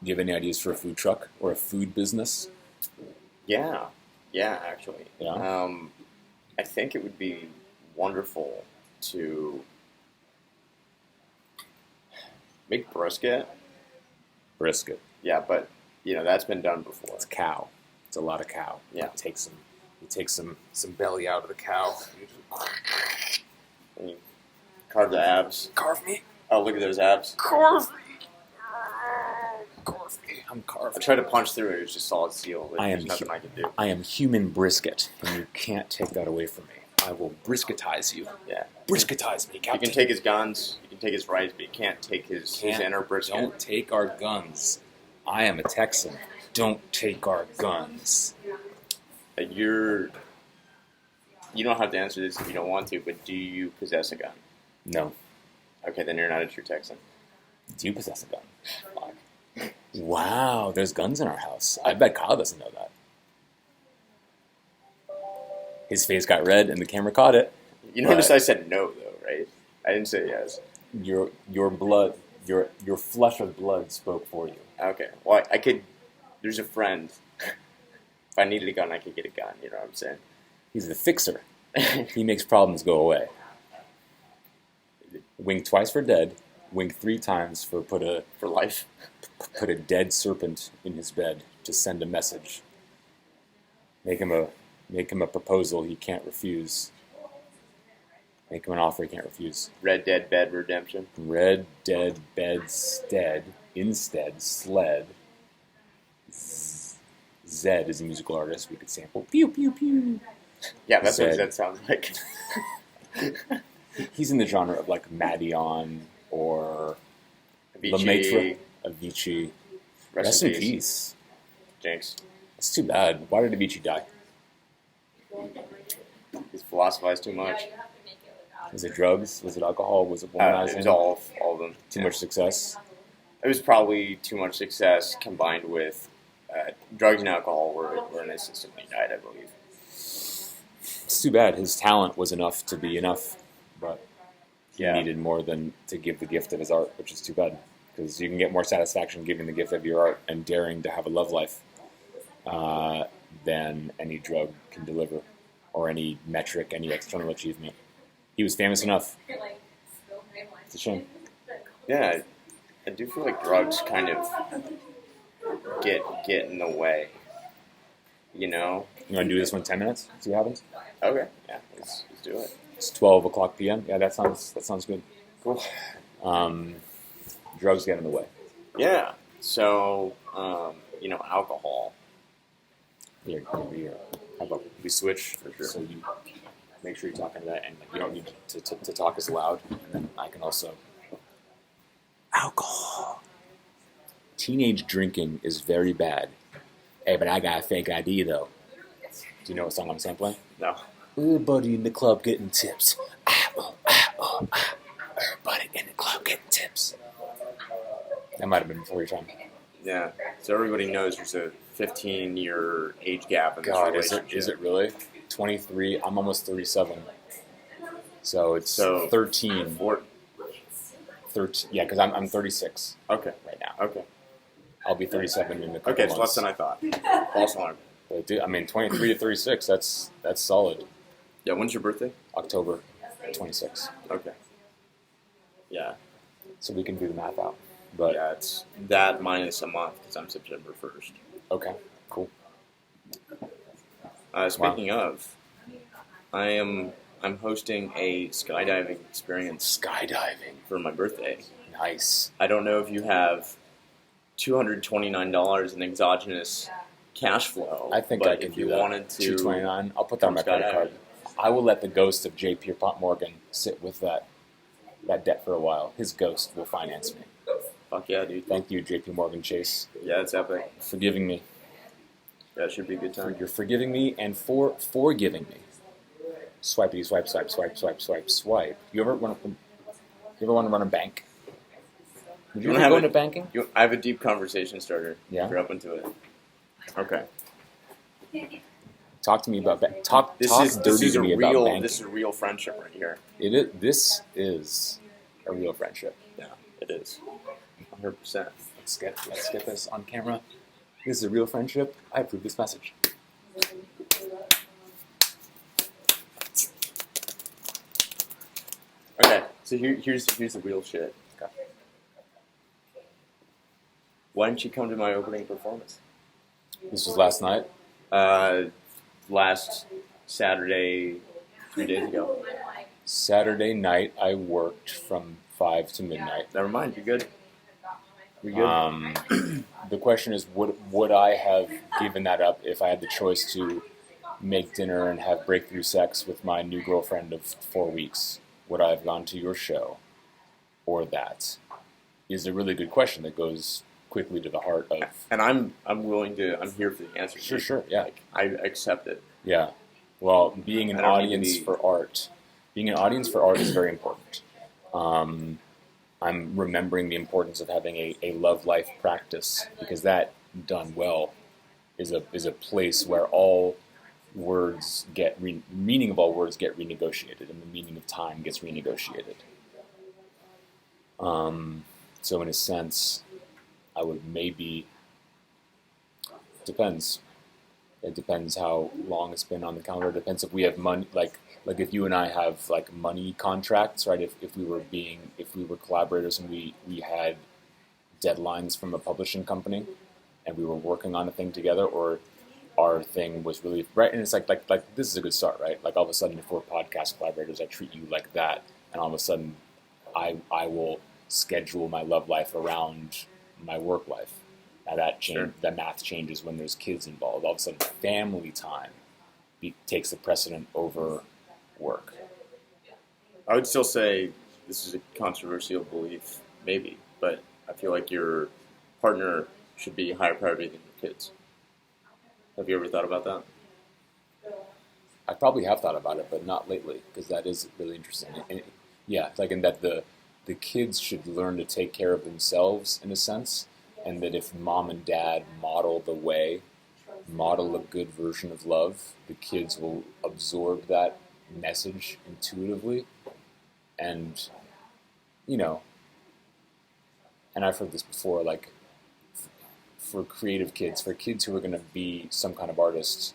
Do you have any ideas for a food truck or a food business? Yeah, actually. Yeah. I think it would be wonderful to make brisket. Brisket. Yeah, but that's been done before. It's cow. It's a lot of cow. Yeah. You take some belly out of the cow. And you carve the abs. Carve me. Oh, look at those abs. Carve me. Carve me. I'm carved. I tried to punch through it. It was just solid steel. I There's nothing I can do. I am human brisket, and you can't take that away from me. I will brisketize you. Yeah. Brisketize me, Captain. You can take his guns. You can take his rights, but you can't take his inner brisket. Don't take our guns. I am a Texan. Don't take our guns. You don't have to answer this if you don't want to, but do you possess a gun? No. Okay, then you're not a true Texan. Do you possess a gun? Fuck. Wow, there's guns in our house. I bet Kyle doesn't know that. His face got red and the camera caught it. You notice I said no, though, right? I didn't say yes. Your blood, your flush of blood spoke for you. Okay, well, I could... There's a friend. If I needed a gun, I could get a gun, you know what I'm saying? He's the fixer. He makes problems go away. Wink twice for dead. Wink 3 times for For life. Put a dead serpent in his bed to send a message. Make him a proposal he can't refuse. Make him an offer he can't refuse. Red Dead Bed Redemption. Red Dead Instead Sled. Zed is a musical artist we could sample. Pew pew pew. Yeah, that's Zed. what Zed sounds like. He's in the genre of like Madeon or Avicii. Avicii. Rest in peace. Jinx. It's too bad. Why did Avicii die? He's philosophized too much. Was it drugs? Was it alcohol? Was it womanizing? It was all of them. Too much success? It was probably too much success combined with drugs and alcohol were in his system when he died, I believe. It's too bad. His talent was enough to be enough, but he needed more than to give the gift of his art, which is too bad. Because you can get more satisfaction giving the gift of your art and daring to have a love life than any drug can deliver, or any metric, any external achievement. He was famous enough. It's a shame. Yeah, I do feel like drugs kind of get in the way. You know? You want to do this one in 10 minutes? See what happens? Okay. Yeah, let's do it. It's 12 o'clock p.m. Yeah, that sounds good. Cool. Drugs get in the way. Yeah. So, alcohol. Here. How about we switch? For sure. So you make sure you're talking to that, and you don't need to talk as loud. And then I can also... Alcohol. Teenage drinking is very bad. Hey, but I got a fake ID, though. Do you know what song I'm sampling? No. Everybody in the club getting tips. Everybody in the club getting tips. That might have been before your time. Yeah. So everybody knows there's a 15-year age gap in this God, relationship. is it really? 23. I'm almost 37. So it's 13. 13. Yeah, because I'm 36. Okay. Right now. Okay. I'll be 37 in a couple Okay, it's months. less than I thought. False alarm. But dude, 23 to 36. That's solid. Yeah. When's your birthday? October 26. Okay. Yeah. So we can do the math out. But Yeah, it's that minus a month because I'm September 1st. okay, cool. Speaking of, I'm hosting a skydiving experience Skydiving. for my birthday. Nice. I don't know if you have $229 in exogenous cash flow. I think but I can if do you that. wanted to, $229. I'll put that on my credit card. I will let the ghost of J. Pierpont Morgan sit with that debt for a while. His ghost will finance me. Fuck yeah, dude. Thank you, J.P. Morgan Chase, Yeah, it's epic. for forgiving me. Yeah, it should be a good time. You're forgiving me and for forgiving me. Swipey, swipe, swipe, swipe, swipe, swipe, swipe. You ever want to run a bank? Would you ever go into banking? I have a deep conversation starter. Yeah? If you're open to it. Okay. Talk to me about banking. Talk This dirty is to a me real. about banking. This is a real friendship right here. This is a real friendship. Yeah, it is. 100%. Let's get this on camera. This is a real friendship. I approve this message. Okay, so here's the real shit. Okay. Why didn't you come to my opening performance? This was last night. Last Saturday, 3 days ago. Saturday night, I worked from 5 to midnight. Never mind, you're good. You're good. The question is, would I have given that up if I had the choice to make dinner and have breakthrough sex with my new girlfriend of 4 weeks? Would I have gone to your show or that? Is a really good question that goes quickly to the heart of. And I'm here for the answer. Sure, yeah. Like, I accept it. Yeah. Well, being an audience for art is very important. I'm remembering the importance of having a love life practice, because that, done well, is a place where all words get meaning of all words get renegotiated, and the meaning of time gets renegotiated. So in a sense, I would maybe, depends. It depends how long it's been on the calendar. It depends if we have money, like if you and I have like money contracts, right? If we were collaborators and we had deadlines from a publishing company and we were working on a thing together, or our thing was really right. And it's like this is a good start, right? Like all of a sudden, if we're podcast collaborators, I treat you like that, and all of a sudden, I will schedule my love life around my work life. Now that math changes when there's kids involved. All of a sudden, family time takes the precedent over work. I would still say this is a controversial belief, maybe, but I feel like your partner should be a higher priority than your kids. Have you ever thought about that? I probably have thought about it, but not lately, because that is really interesting. And yeah, like in that the kids should learn to take care of themselves in a sense, and that if mom and dad model a good version of love, the kids will absorb that message intuitively. And, and I've heard this before, like, for creative kids, for kids who are going to be some kind of artists,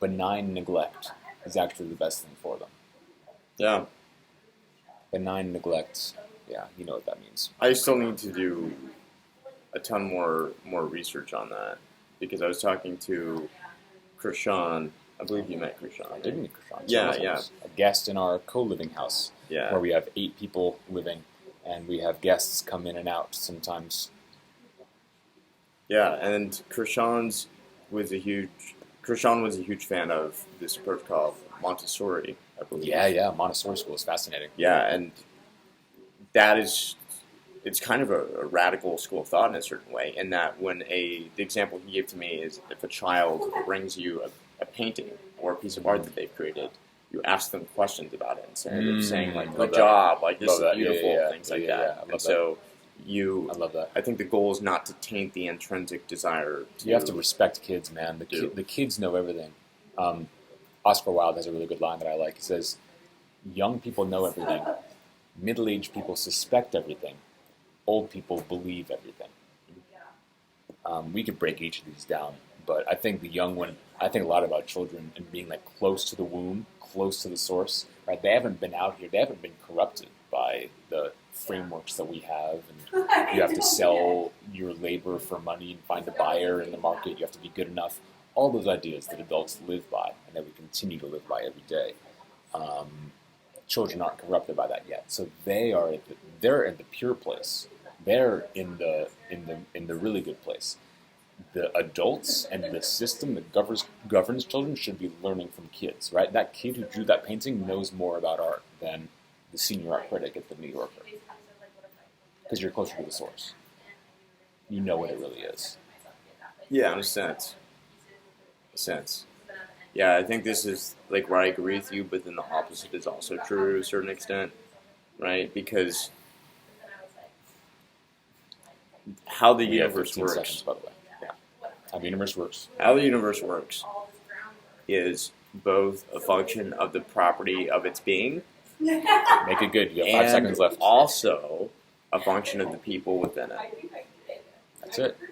benign neglect is actually the best thing for them. Yeah. Benign neglect, yeah, you know what that means. I still need to do a ton more research on that, because I was talking to Krishan. I believe you met Krishan. I did meet Krishan. Yeah. A guest in our co-living house, where we have 8 people living, and we have guests come in and out sometimes. Yeah, and Krishan was a huge fan of this approach called Montessori, I believe. Yeah, Montessori school is fascinating. Yeah, and it's kind of a radical school of thought in a certain way, in that the example he gave to me is if a child brings you a painting or a piece of art that they've created, you ask them questions about it instead of saying like, good job, like this is beautiful, things like that. And so I love that. I think the goal is not to taint the intrinsic desire. You have to respect kids, man. The kids know everything. Oscar Wilde has a really good line that I like. He says, young people know everything. Middle-aged people suspect everything. Old people believe everything. We could break each of these down, but I think I think a lot about children and being like close to the womb, close to the source, right? They haven't been out here. They haven't been corrupted by the frameworks that we have, and you have to sell your labor for money and find a buyer in the market. You have to be good enough. All those ideas that adults live by and that we continue to live by every day. Children aren't corrupted by that yet, so they're in the pure place. They're in the really good place. The adults and the system that governs children should be learning from kids, right? That kid who drew that painting knows more about art than the senior art critic at the New Yorker, because you're closer to the source. You know what it really is. Yeah, in a sense. Yeah, I think this is like where I agree with you, but then the opposite is also true to a certain extent, right? Because how the universe works. Seconds, by the way. Yeah. How the universe works. How the universe works is both a function of the property of its being. Make it good. You have 5 seconds left. Also a function of the people within it. That's it.